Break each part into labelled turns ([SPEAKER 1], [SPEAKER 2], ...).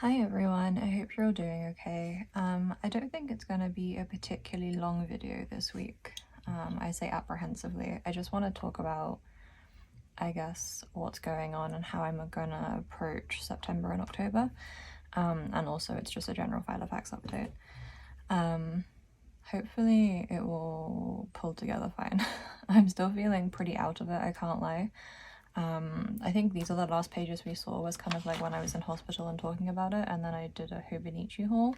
[SPEAKER 1] Hi everyone, I hope you're all doing okay. I don't think it's going to be a particularly long video this week. I say apprehensively. I just want to talk about, I guess, what's going on and how I'm going to approach September and October. And also it's just a general file of facts update. Hopefully it will pull together fine. I'm still feeling pretty out of it, I can't lie. I think these are the last pages we saw was kind of like when I was in hospital and talking about it, and then I did a Hobonichi haul.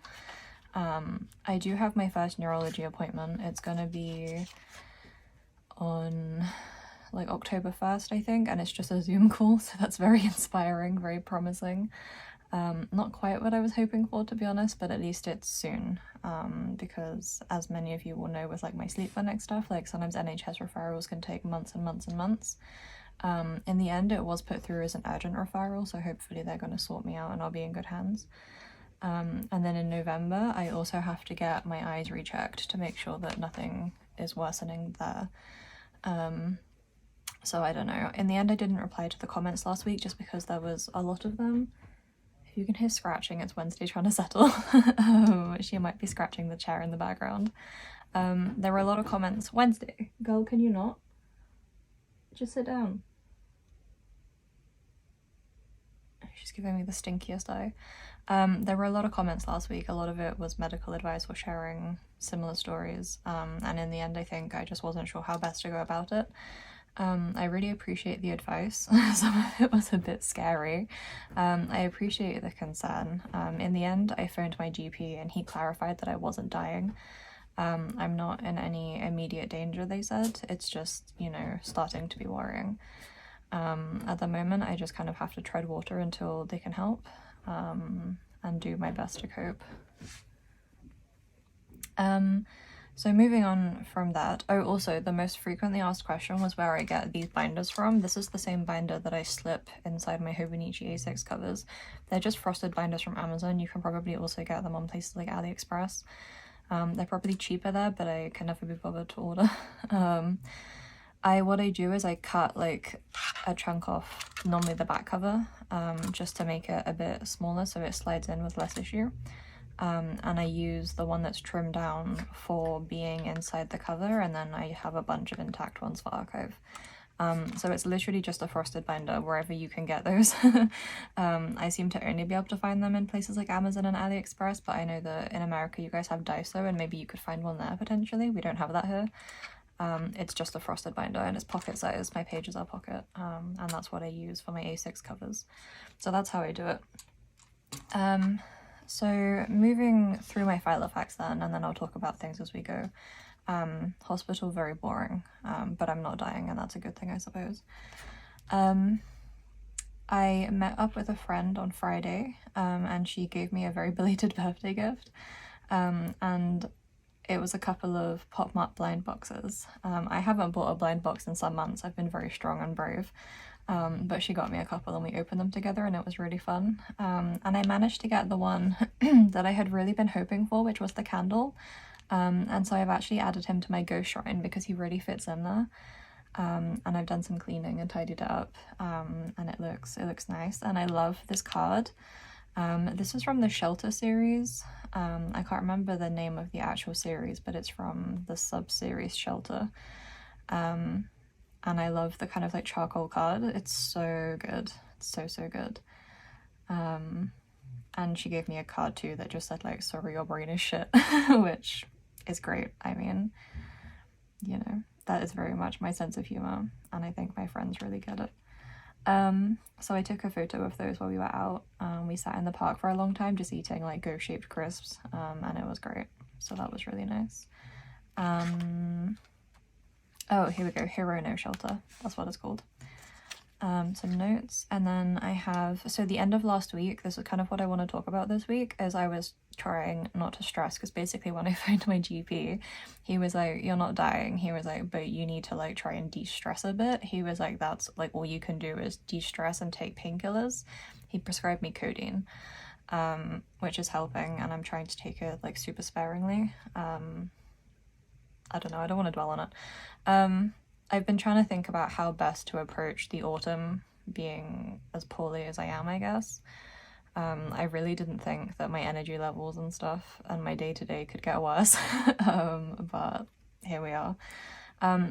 [SPEAKER 1] I do have my first neurology appointment. It's gonna be on like October 1st, I think, and it's just a Zoom call, so that's very inspiring, very promising. Not quite what I was hoping for, to be honest, but at least it's soon, because as many of you will know with like my sleep clinic stuff, like sometimes NHS referrals can take months and months and months. In the end, it was put through as an urgent referral, so hopefully they're going to sort me out and I'll be in good hands. And then in November, I also have to get my eyes rechecked to make sure that nothing is worsening there. So I don't know. In the end, I didn't reply to the comments last week just because there was a lot of them. If you can hear scratching, it's Wednesday trying to settle. She might be scratching the chair in the background. There were a lot of comments. Wednesday, girl, can you not? Just sit down. She's giving me the stinkiest eye. There were a lot of comments last week. A lot of it was medical advice or sharing similar stories. And in the end, I think I just wasn't sure how best to go about it. I really appreciate the advice. Some of it was a bit scary. I appreciate the concern. In the end, I phoned my GP and he clarified that I wasn't dying. I'm not in any immediate danger, they said. It's just, you know, starting to be worrying. At the moment, I just kind of have to tread water until they can help, and do my best to cope. So moving on from that, oh, also the most frequently asked question was where I get these binders from. This is the same binder that I slip inside my Hobonichi A6 covers. They're just frosted binders from Amazon. You can probably also get them on places like AliExpress. They're probably cheaper there, but I can never be bothered to order. What I do is I cut like a chunk off normally the back cover, just to make it a bit smaller so it slides in with less issue. And I use the one that's trimmed down for being inside the cover, and then I have a bunch of intact ones for archive. So it's literally just a frosted binder wherever you can get those. I seem to only be able to find them in places like Amazon and AliExpress, but I know that in America you guys have Daiso and maybe you could find one there potentially. We don't have that here. It's just a frosted binder and it's pocket size. My pages are pocket, and that's what I use for my A6 covers. So that's how I do it. So moving through my file of facts then, and then I'll talk about things as we go. Hospital, very boring, but I'm not dying and that's a good thing, I suppose. I met up with a friend on Friday, and she gave me a very belated birthday gift, and it was a couple of Pop Mart blind boxes. I haven't bought a blind box in some months. I've been very strong and brave. But she got me a couple and we opened them together and it was really fun. And I managed to get the one that I had really been hoping for, which was the candle. And so I've actually added him to my ghost shrine because he really fits in there. And I've done some cleaning and tidied it up, and it looks nice. And I love this card. This is from the Shelter series. I can't remember the name of the actual series, but it's from the sub-series Shelter. And I love the kind of like charcoal card. It's so good. It's so good. And she gave me a card too that just said like, sorry, your brain is shit, which is great. I mean, you know, that is very much my sense of humor, and I think my friends really get it. So I took a photo of those while we were out. We sat in the park for a long time just eating like ghost-shaped crisps, and it was great. So that was really nice. Oh, here we go. Hero No Shelter. That's what it's called. Some notes. And then I have, so the end of last week, this is kind of what I want to talk about this week, is I was trying not to stress, because basically when I phoned my GP, he was like, you're not dying. He was like, but you need to like try and de-stress a bit. He was like, that's like all you can do is de-stress and take painkillers. He prescribed me codeine, which is helping, and I'm trying to take it like super sparingly. I don't know, I don't want to dwell on it. I've been trying to think about how best to approach the autumn being as poorly as I am, I guess. I really didn't think that my energy levels and stuff and my day-to-day could get worse, but here we are.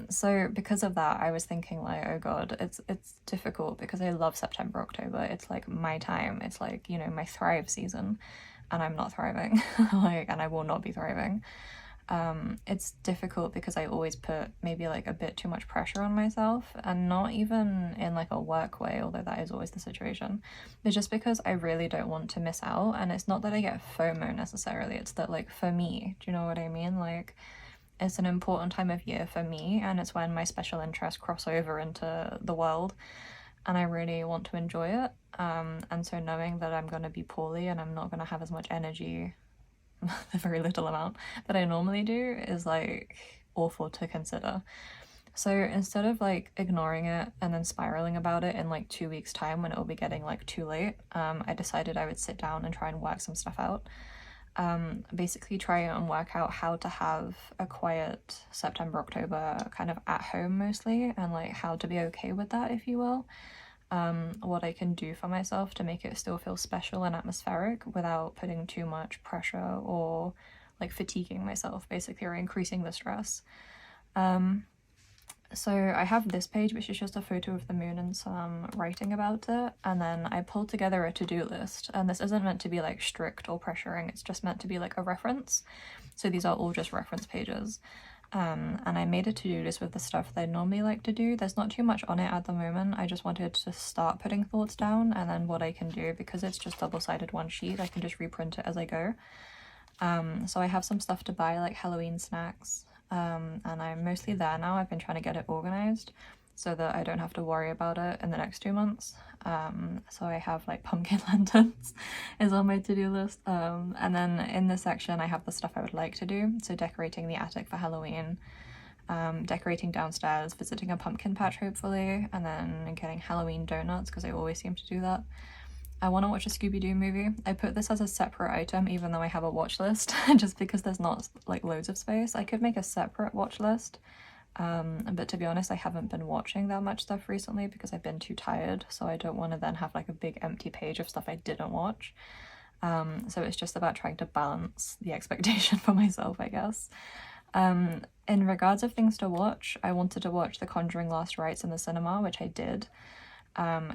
[SPEAKER 1] So because of that, I was thinking like, oh God, it's difficult because I love September, October. It's like my time. It's like, you know, my thrive season, and I'm not thriving, like, and I will not be thriving. It's difficult because I always put maybe like a bit too much pressure on myself, and not even in like a work way, although that is always the situation, but just because I really don't want to miss out. And it's not that I get FOMO necessarily, it's that like for me, do you know what I mean? Like, it's an important time of year for me, and it's when my special interests cross over into the world, and I really want to enjoy it. And so knowing that I'm going to be poorly and I'm not going to have as much energy, the very little amount that I normally do, is like awful to consider. So instead of like ignoring it and then spiraling about it in like 2 weeks time when it will be getting like too late, I decided I would sit down and try and work some stuff out. Basically try and work out how to have a quiet September, October kind of at home mostly, and like how to be okay with that, if you will. What I can do for myself to make it still feel special and atmospheric without putting too much pressure or like fatiguing myself, basically, or increasing the stress. So I have this page, which is just a photo of the moon and some writing about it, and then I pulled together a to-do list, and this isn't meant to be like strict or pressuring, it's just meant to be like a reference. So these are all just reference pages. And I made a to-do list with the stuff that I normally like to do. There's not too much on it at the moment. I just wanted to start putting thoughts down, and then what I can do, because it's just double-sided one sheet, I can just reprint it as I go. So I have some stuff to buy, like Halloween snacks, and I'm mostly there now. I've been trying to get it organized so that I don't have to worry about it in the next 2 months. So I have like pumpkin lanterns is on my to-do list. And then in this section I have the stuff I would like to do. So decorating the attic for Halloween, decorating downstairs, visiting a pumpkin patch hopefully, and then getting Halloween donuts because I always seem to do that. I want to watch a Scooby-Doo movie. I put this as a separate item even though I have a watch list, just because there's not like loads of space. I could make a separate watch list, but to be honest I haven't been watching that much stuff recently because I've been too tired, so I don't want to then have like a big empty page of stuff I didn't watch. So it's just about trying to balance the expectation for myself, I guess. In regards of things to watch, I wanted to watch The Conjuring Last Rites in the cinema, which I did.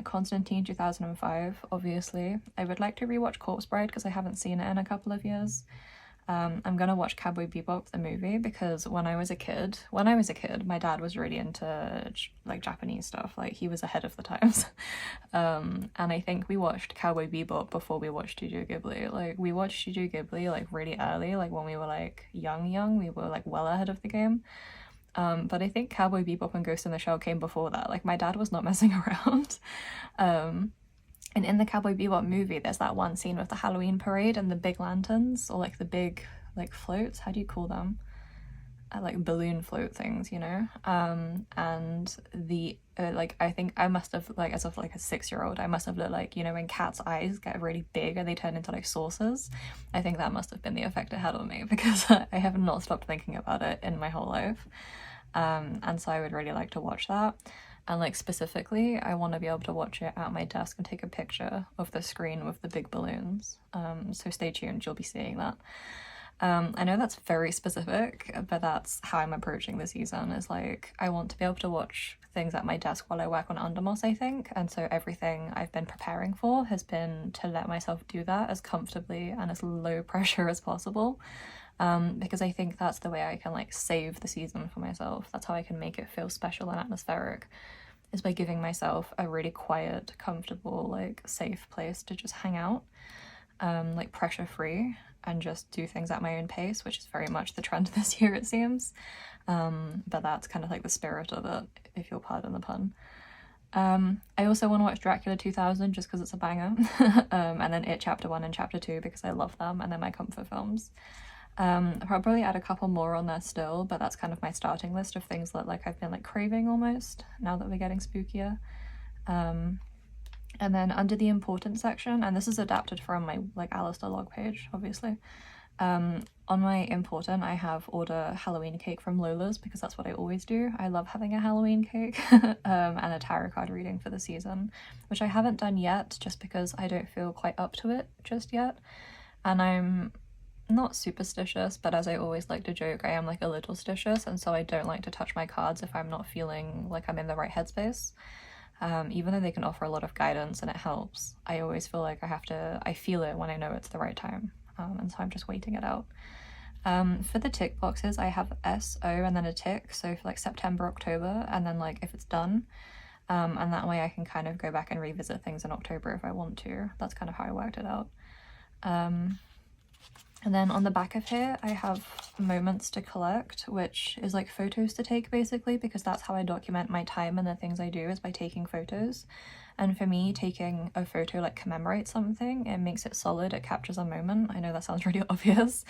[SPEAKER 1] Constantine 2005, obviously. I would like to rewatch Corpse Bride because I haven't seen it in a couple of years. I'm gonna watch Cowboy Bebop the movie because when I was a kid, my dad was really into like Japanese stuff. Like, he was ahead of the times. And I think we watched Cowboy Bebop before we watched Studio Ghibli. Like, we watched Studio Ghibli like really early, like when we were like young, we were like well ahead of the game. But I think Cowboy Bebop and Ghost in the Shell came before that. Like, my dad was not messing around. And in the Cowboy Bebop movie, there's that one scene with the Halloween parade and the big lanterns, or like the big like floats. How do you call them? Like balloon float things, you know? And the like, I think I must have, like, as of like a 6-year-old, I must have looked like, you know, when cats' eyes get really big and they turn into like saucers. I think that must have been the effect it had on me because I have not stopped thinking about it in my whole life. And so I would really like to watch that. And like specifically, I want to be able to watch it at my desk and take a picture of the screen with the big balloons. So stay tuned, you'll be seeing that. I know that's very specific, but that's how I'm approaching the season, is like, I want to be able to watch things at my desk while I work on Undermoss, I think. And so everything I've been preparing for has been to let myself do that as comfortably and as low pressure as possible. Because I think that's the way I can like save the season for myself. That's how I can make it feel special and atmospheric, is by giving myself a really quiet, comfortable, like safe place to just hang out, like pressure free, and just do things at my own pace, which is very much the trend this year, it seems. But that's kind of like the spirit of it, if you'll pardon the pun. I also want to watch Dracula 2000 just because it's a banger. And then It Chapter 1 and Chapter 2 because I love them and they're my comfort films. I'll probably add a couple more on there still, but that's kind of my starting list of things that like I've been like craving almost now that we're getting spookier. And then under the important section, and this is adapted from my like Alistair log page, obviously, On my important, I have order Halloween cake from Lola's because that's what I always do. I love having a Halloween cake and a tarot card reading for the season, which I haven't done yet just because I don't feel quite up to it just yet. And I'm not superstitious, but as I always like to joke, I am like a little stitious, and so I don't like to touch my cards if I'm not feeling like I'm in the right headspace. Even though they can offer a lot of guidance and it helps, I always feel like I feel it when I know it's the right time. And so I'm just waiting it out. For the tick boxes, I have SO and then a tick, so for like September, October, and then like if it's done. And that way I can kind of go back and revisit things in October if I want to. That's kind of how I worked it out. And then on the back of here, I have moments to collect, which is like photos to take basically, because that's how I document my time and the things I do is by taking photos. And for me, taking a photo like commemorates something, it makes it solid, it captures a moment. I know that sounds really obvious,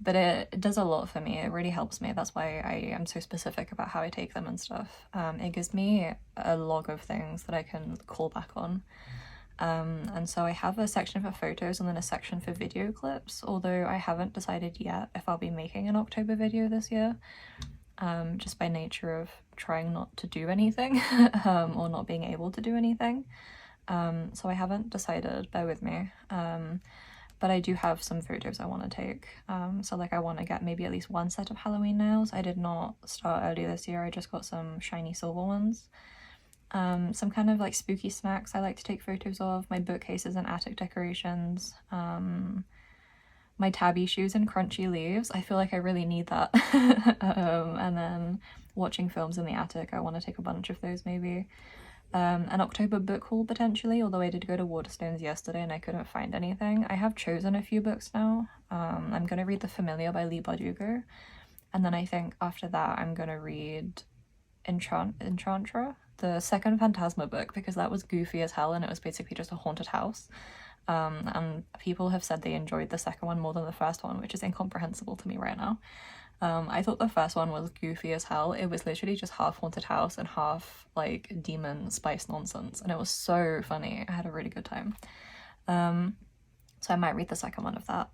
[SPEAKER 1] but it does a lot for me. It really helps me. That's why I am so specific about how I take them and stuff. It gives me a log of things that I can call back on. And so I have a section for photos and then a section for video clips, although I haven't decided yet if I'll be making an October video this year, just by nature of trying not to do anything or not being able to do anything. So I haven't decided, bear with me, but I do have some photos I want to take. So like I want to get maybe at least one set of Halloween nails. I did not start early this year, I just got some shiny silver ones. Some kind of like spooky snacks I like to take photos of, my bookcases and attic decorations, my tabby shoes and crunchy leaves. I feel like I really need that. And then watching films in the attic, I want to take a bunch of those maybe. An October book haul potentially, although I did go to Waterstones yesterday and I couldn't find anything. I have chosen a few books now. I'm going to read The Familiar by Lee Bardugo, and then I think after that I'm going to read Enchantra, the second Phantasma book, because that was goofy as hell and it was basically just a haunted house. And people have said they enjoyed the second one more than the first one, which is incomprehensible to me right now. I thought the first one was goofy as hell. It was literally just half haunted house and half like demon spice nonsense, and it was so funny. I had a really good time. So I might read the second one of that.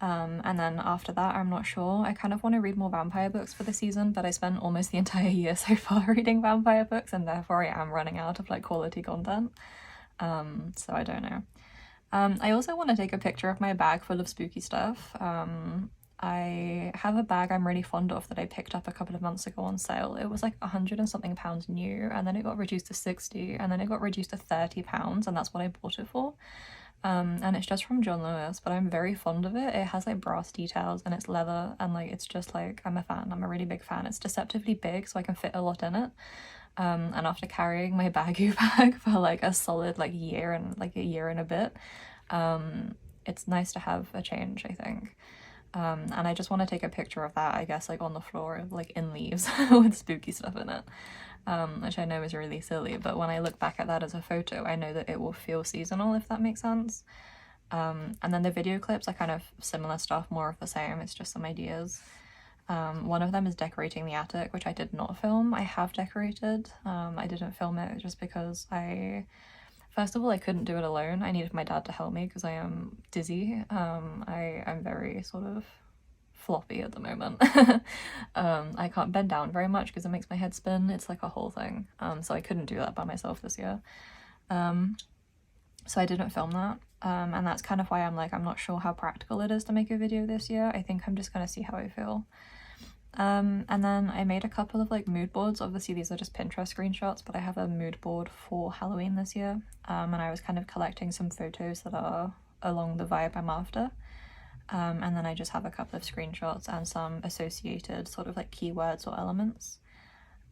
[SPEAKER 1] And then after that, I'm not sure. I kind of want to read more vampire books for the season, but I spent almost the entire year so far reading vampire books, and therefore I am running out of like quality content. So I don't know. I also want to take a picture of my bag full of spooky stuff. I have a bag I'm really fond of that I picked up a couple of months ago on sale. It was like £100 and something new, and then it got reduced to 60, and then it got reduced to £30, and that's what I bought it for. And it's just from John Lewis, but I'm very fond of it. It has like brass details and it's leather, and like it's just like, I'm a fan. I'm a really big fan. It's deceptively big, so I can fit a lot in it. And after carrying my baggy bag for like a solid like year and a bit, it's nice to have a change, I think. And I just want to take a picture of that, I guess, like on the floor, like in leaves with spooky stuff in it, which I know is really silly, but when I look back at that as a photo, I know that it will feel seasonal, if that makes sense. And then the video clips are kind of similar stuff, more of the same, it's just some ideas. One of them is decorating the attic, which I did not film. I have decorated. I didn't film it just because first of all, I couldn't do it alone. I needed my dad to help me because I am dizzy. I'm very sort of floppy at the moment. I can't bend down very much because it makes my head spin. It's like a whole thing. So I couldn't do that by myself this year. So I didn't film that. And that's kind of why I'm like, I'm not sure how practical it is to make a video this year. I think I'm just gonna see how I feel. And then I made a couple of like mood boards. Obviously these are just Pinterest screenshots, but I have a mood board for Halloween this year. And I was kind of collecting some photos that are along the vibe I'm after. And then I just have a couple of screenshots and some associated sort of like keywords or elements.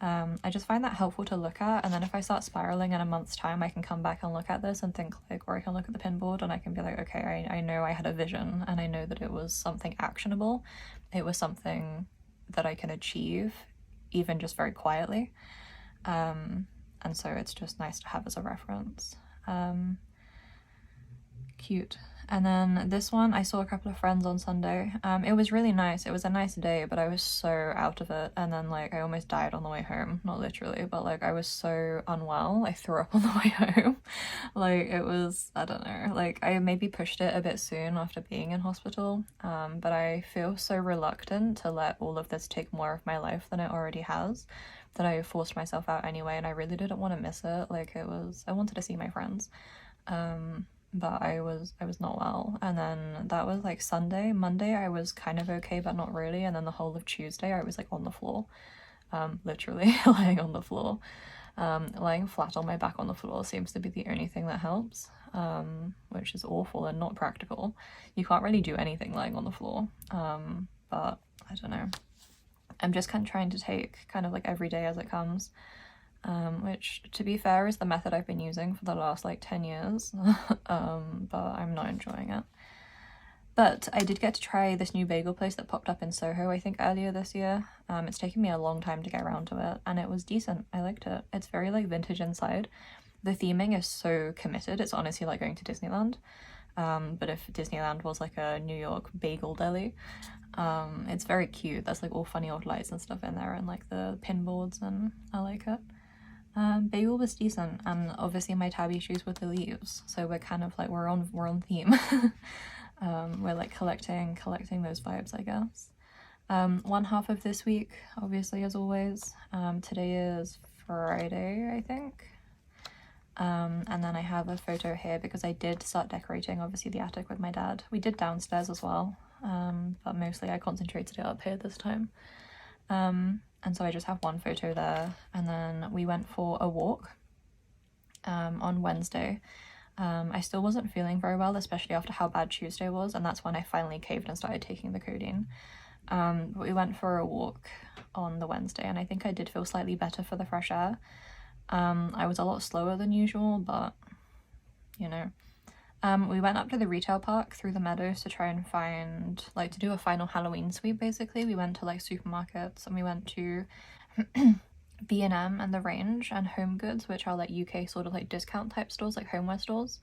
[SPEAKER 1] I just find that helpful to look at, and then if I start spiraling in a month's time, I can come back and look at this and think like, or I can look at the pinboard and I can be like, okay, I know I had a vision and I know that it was something actionable. It was something that I can achieve, even just very quietly. And so it's just nice to have as a reference. Cute. And then this one, I saw a couple of friends on Sunday. It was really nice. It was a nice day, but I was so out of it. And then like I almost died on the way home. Not literally, but like I was so unwell. I threw up on the way home. Like it was, I don't know, like I maybe pushed it a bit soon after being in hospital. But I feel so reluctant to let all of this take more of my life than it already has, that I forced myself out anyway, and I really didn't want to miss it. Like it was, I wanted to see my friends. But I was not well, and then that was like Sunday. Monday I was kind of okay but not really, and then the whole of Tuesday I was like on the floor, literally lying on the floor. Lying flat on my back on the floor seems to be the only thing that helps, which is awful and not practical. You can't really do anything lying on the floor, but I don't know. I'm just kind of trying to take kind of like every day as it comes. Which, to be fair, is the method I've been using for the last like 10 years, but I'm not enjoying it. But I did get to try this new bagel place that popped up in Soho, I think earlier this year. It's taken me a long time to get around to it, and it was decent. I liked it. It's very like vintage inside. The theming is so committed. It's honestly like going to Disneyland. But if Disneyland was like a New York bagel deli, it's very cute. There's like all funny old lights and stuff in there, and like the pin boards, and I like it. Bagel was decent, and obviously my tabby shoes with the leaves, so we're kind of like we're on theme. We're like collecting those vibes, I guess. One half of this week, obviously, as always. Today is Friday, I think. And then I have a photo here because I did start decorating, obviously, the attic with my dad. We did downstairs as well, but mostly I concentrated it up here this time. And so I just have one photo there, and then we went for a walk on Wednesday. I still wasn't feeling very well, especially after how bad Tuesday was, and that's when I finally caved and started taking the codeine. But we went for a walk on the Wednesday, and I think I did feel slightly better for the fresh air. I was a lot slower than usual, but you know. We went up to the retail park through the meadows to try and find, like, to do a final Halloween sweep, basically. We went to, like, supermarkets, and we went to B&M and The Range and Home Goods, which are, like, UK sort of, like, discount type stores, like homeware stores.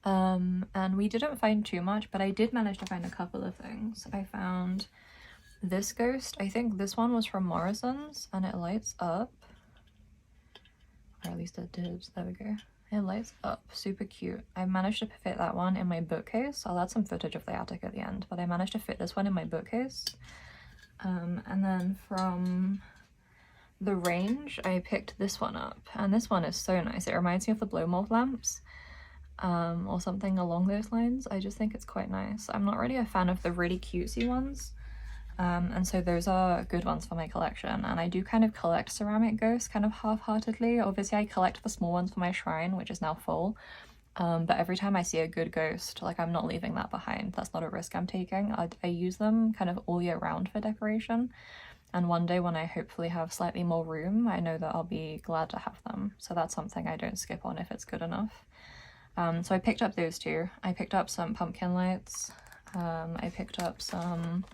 [SPEAKER 1] And we didn't find too much, but I did manage to find a couple of things. I found this ghost. I think this one was from Morrison's, and it lights up. Or at least it did. There we go. It lights up, super cute. I managed to fit that one in my bookcase. I'll add some footage of the attic at the end, but I managed to fit this one in my bookcase. And then from The Range, I picked this one up, and this one is so nice. It reminds me of the blow mold lamps, or something along those lines. I just think it's quite nice. I'm not really a fan of the really cutesy ones. And so those are good ones for my collection, and I do kind of collect ceramic ghosts kind of half-heartedly. Obviously I collect the small ones for my shrine, which is now full, but every time I see a good ghost, like, I'm not leaving that behind. That's not a risk I'm taking. I use them kind of all year round for decoration, and one day when I hopefully have slightly more room, I know that I'll be glad to have them, so that's something I don't skip on if it's good enough. So I picked up those two. I picked up some pumpkin lights, I picked up some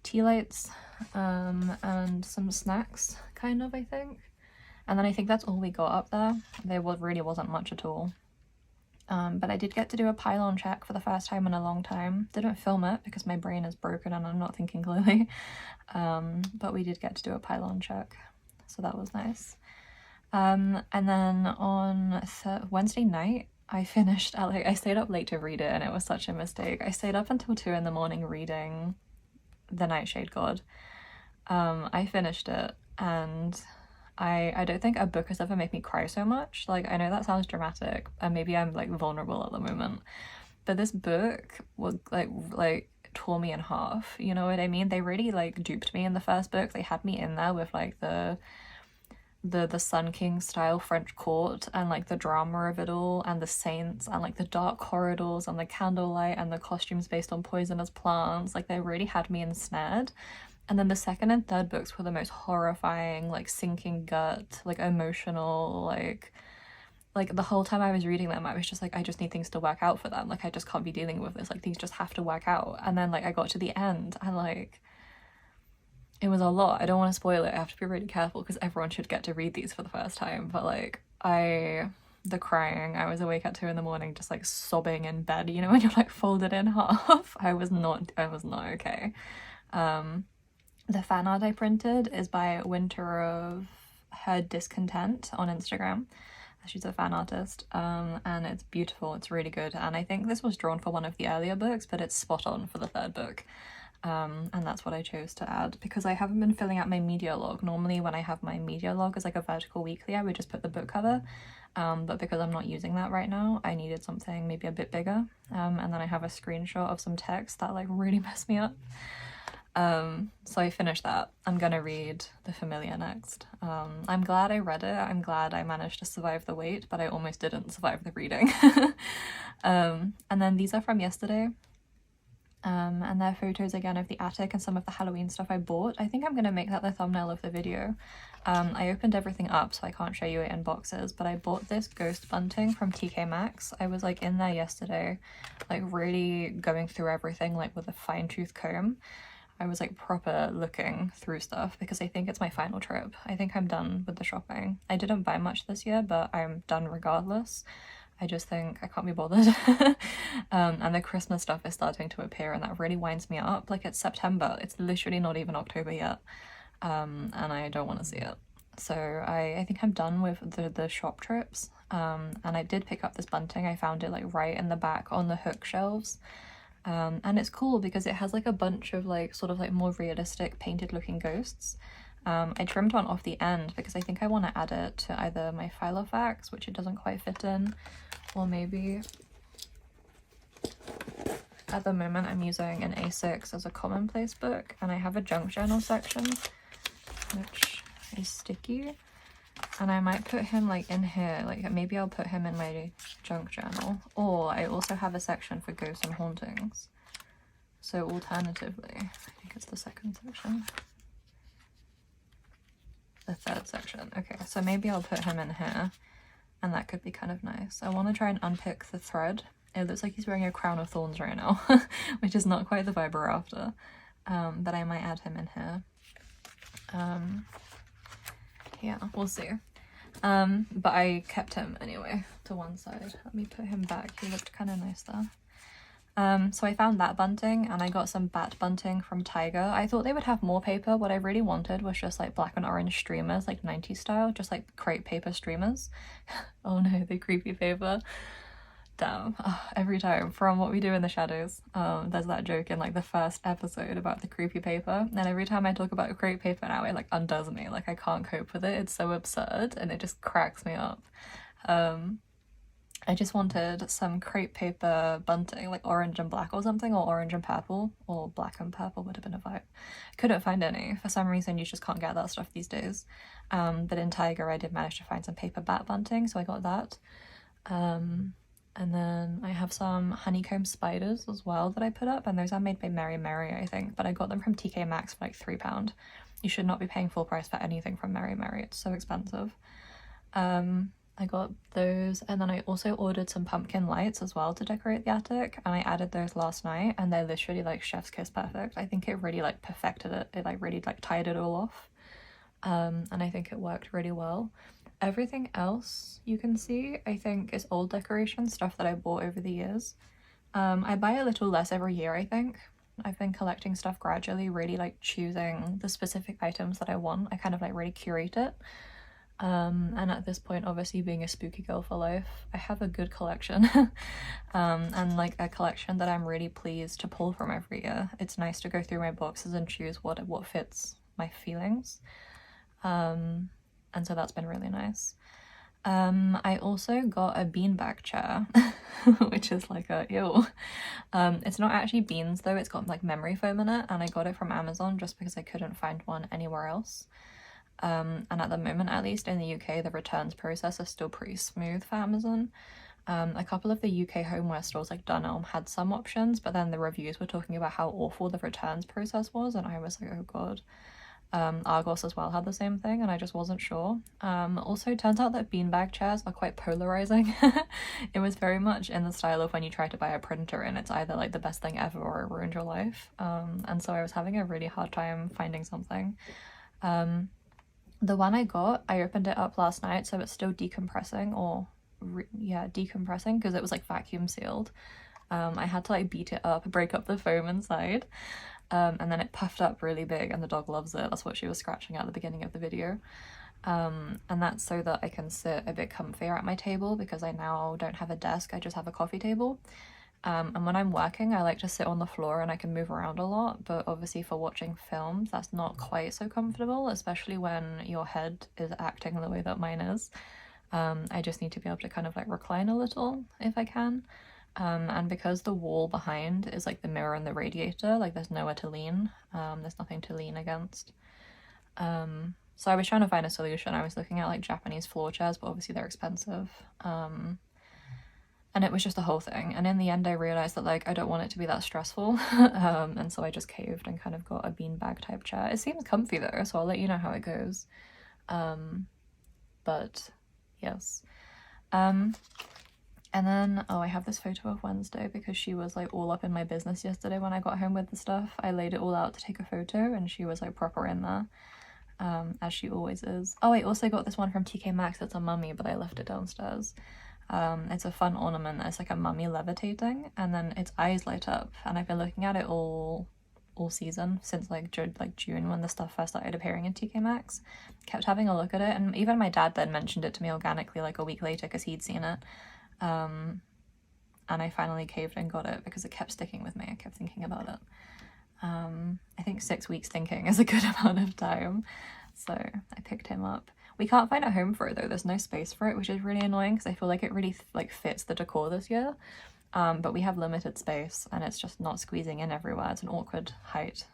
[SPEAKER 1] tea lights, and some snacks, kind of, I think. And then I think that's all we got up there. There really wasn't much at all. But I did get to do a pylon check for the first time in a long time. Didn't film it because my brain is broken and I'm not thinking clearly. But we did get to do a pylon check, so that was nice. And then on Wednesday night, I finished, I stayed up late to read it, and it was such a mistake. I stayed up until 2 in the morning reading The Nightshade God. I finished it, and I don't think a book has ever made me cry so much. Like, I know that sounds dramatic, and maybe I'm like vulnerable at the moment, but this book was like tore me in half, you know what I mean? They really like duped me in the first book. They had me in there with like the Sun King style French court, and like the drama of it all, and the saints, and like the dark corridors, and the candlelight, and the costumes based on poisonous plants. Like, they really had me ensnared. And then the second and third books were the most horrifying, like sinking gut, like emotional, like the whole time I was reading them, I was just like, I just need things to work out for them. Like, I just can't be dealing with this. Like, things just have to work out. And then like I got to the end, and like it was a lot. I don't want to spoil it. I have to be really careful because everyone should get to read these for the first time. But like, I the crying. I was awake at 2 in the morning just like sobbing in bed, you know, when you're like folded in half. I was not okay. The fan art I printed is by Winter of Her Discontent on Instagram. She's a fan artist, and it's beautiful. It's really good, and I think this was drawn for one of the earlier books, but it's spot on for the third book. And that's what I chose to add because I haven't been filling out my media log. Normally when I have my media log as like a vertical weekly, I would just put the book cover, but because I'm not using that right now, I needed something maybe a bit bigger, and then I have a screenshot of some text that like really messed me up. So I finished that. I'm gonna read The Familiar next. I'm glad I read it. I'm glad I managed to survive the wait, but I almost didn't survive the reading. And then these are from yesterday. And they're photos again of the attic and some of the Halloween stuff I bought. I think I'm gonna make that the thumbnail of the video. I opened everything up so I can't show you it in boxes, but I bought this ghost bunting from TK Maxx. I was like in there yesterday, like really going through everything like with a fine-tooth comb. I was like proper looking through stuff because I think it's my final trip. I think I'm done with the shopping. I didn't buy much this year, but I'm done regardless. I just think I can't be bothered. And the Christmas stuff is starting to appear and that really winds me up. Like it's September, it's literally not even October yet. And I don't want to see it. So I think I'm done with the shop trips. And I did pick up this bunting. I found it like right in the back on the hook shelves. And it's cool because it has like a bunch of like sort of like more realistic painted looking ghosts. I trimmed one off the end because I think I want to add it to either my Filofax, which it doesn't quite fit in, or maybe at the moment I'm using an A6 as a commonplace book, and I have a junk journal section which is sticky, and I might put him like in here, like maybe I'll put him in my junk journal, or I also have a section for ghosts and hauntings. So alternatively, I think it's the second section. The third section. Okay, so maybe I'll put him in here, and that could be kind of nice. I want to try and unpick the thread. It looks like he's wearing a crown of thorns right now, which is not quite the vibe we're after, but I might add him in here. Yeah, we'll see. But I kept him anyway to one side. Let me put him back. He looked kind of nice there. So I found that bunting, and I got some bat bunting from Tiger. I thought they would have more paper. What I really wanted was just like black and orange streamers, like 90s style, just like crepe paper streamers. Oh no, the creepy paper. Damn. Every time from What We Do in the Shadows, there's that joke in like the first episode about the creepy paper, and every time I talk about crepe paper now it like undoes me. Like I can't cope with it. It's so absurd and it just cracks me up. I just wanted some crepe paper bunting, like orange and black or something, or orange and purple, or black and purple would have been a vibe. Couldn't find any. For some reason you just can't get that stuff these days. But in Tiger I did manage to find some paper bat bunting, so I got that. And then I have some honeycomb spiders as well that I put up, and those are made by Mary Mary, I think, but I got them from TK Maxx for like £3. You should not be paying full price for anything from Mary Mary, it's so expensive. I got those, and then I also ordered some pumpkin lights as well to decorate the attic, and I added those last night, and they're literally like chef's kiss perfect. I think it really like perfected it. It like really like tied it all off, and I think it worked really well. Everything else you can see, I think, is old decoration stuff that I bought over the years. I buy a little less every year, I think. I've been collecting stuff gradually, really like choosing the specific items that I want. I kind of like really curate it. And at this point, obviously being a spooky girl for life, I have a good collection. And like a collection that I'm really pleased to pull from every year. It's nice to go through my boxes and choose what fits my feelings. And so that's been really nice. I also got a beanbag chair, which is like a ew. It's not actually beans though, it's got like memory foam in it, and I got it from Amazon just because I couldn't find one anywhere else. And at the moment, at least in the UK, the returns process is still pretty smooth for Amazon. A couple of the UK homeware stores like Dunelm had some options, but then the reviews were talking about how awful the returns process was, and I was like, oh god. Argos as well had the same thing, and I just wasn't sure. Also, it turns out that beanbag chairs are quite polarizing. It was very much in the style of when you try to buy a printer and it's either like the best thing ever or it ruined your life. And so I was having a really hard time finding something. The one I got, I opened it up last night, so it's still decompressing or decompressing because it was like vacuum sealed. I had to like beat it up, break up the foam inside, and then it puffed up really big and the dog loves it. That's what she was scratching at the beginning of the video. And that's so that I can sit a bit comfier at my table because I now don't have a desk, I just have a coffee table. And when I'm working, I like to sit on the floor and I can move around a lot, but obviously for watching films, that's not quite so comfortable, especially when your head is acting the way that mine is. I just need to be able to kind of like recline a little if I can. And because the wall behind is like the mirror and the radiator, like there's nowhere to lean, there's nothing to lean against. So I was trying to find a solution. I was looking at like Japanese floor chairs, but obviously they're expensive. And it was just a whole thing. And in the end, I realized that like I don't want it to be that stressful. And so I just caved and kind of got a beanbag type chair. It seems comfy though, so I'll let you know how it goes. But yes. And then, oh, I have this photo of Wednesday because she was like all up in my business yesterday when I got home with the stuff. I laid it all out to take a photo and she was like proper in there, as she always is. Oh, I also got this one from TK Maxx. It's a mummy, but I left it downstairs. It's a fun ornament. It's like a mummy levitating and then its eyes light up. And I've been looking at it all season since like June when the stuff first started appearing in TK Maxx. Kept having a look at it, and even my dad then mentioned it to me organically like a week later because he'd seen it. And I finally caved and got it because it kept sticking with me. I kept thinking about it. I think 6 weeks thinking is a good amount of time, so I picked him up. We can't find a home for it though. There's no space for it, which is really annoying because I feel like it really like fits the decor this year. But we have limited space and it's just not squeezing in everywhere. It's an awkward height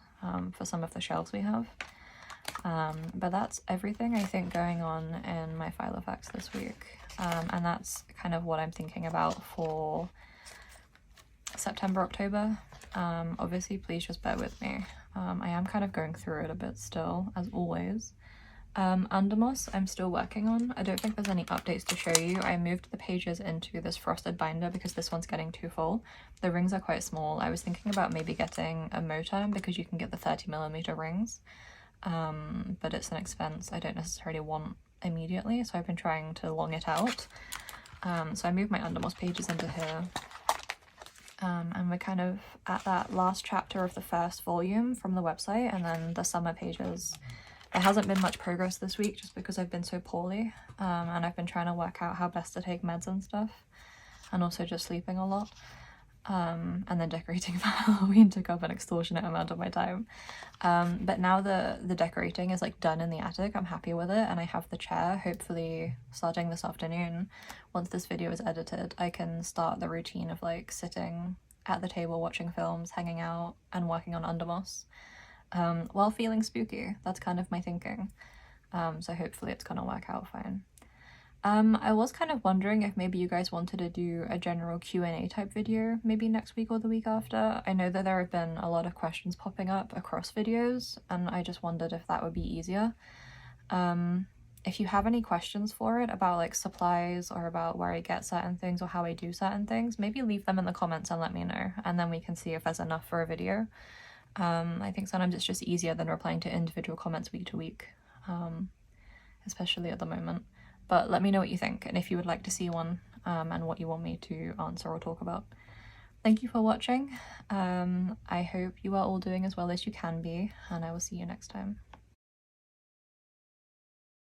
[SPEAKER 1] for some of the shelves we have. But that's everything I think going on in my file effects this week. And that's kind of what I'm thinking about for September, October. Obviously, please just bear with me. I am kind of going through it a bit still, as always. Undermoss, I'm still working on. I don't think there's any updates to show you. I moved the pages into this frosted binder because this one's getting too full. The rings are quite small. I was thinking about maybe getting a Moterm because you can get the 30mm rings. But it's an expense I don't necessarily want immediately, so I've been trying to long it out. So I moved my Undermoss pages into here. And we're kind of at that last chapter of the first volume from the website, and then the summer pages. There hasn't been much progress this week just because I've been so poorly, and I've been trying to work out how best to take meds and stuff, and also just sleeping a lot. And then decorating for Halloween took up an extortionate amount of my time. But now the decorating is like done in the attic. I'm happy with it, and I have the chair. Hopefully starting this afternoon, once this video is edited, I can start the routine of like sitting at the table watching films, hanging out, and working on Undermoss while feeling spooky. That's kind of my thinking. So hopefully it's gonna work out fine. I was kind of wondering if maybe you guys wanted to do a general Q&A type video maybe next week or the week after. I know that there have been a lot of questions popping up across videos, and I just wondered if that would be easier. If you have any questions for it about like supplies or about where I get certain things or how I do certain things, maybe leave them in the comments and let me know, and then we can see if there's enough for a video. I think sometimes it's just easier than replying to individual comments week to week, especially at the moment. But let me know what you think and if you would like to see one, and what you want me to answer or talk about. Thank you for watching. I hope you are all doing as well as you can be, and I will see you next time.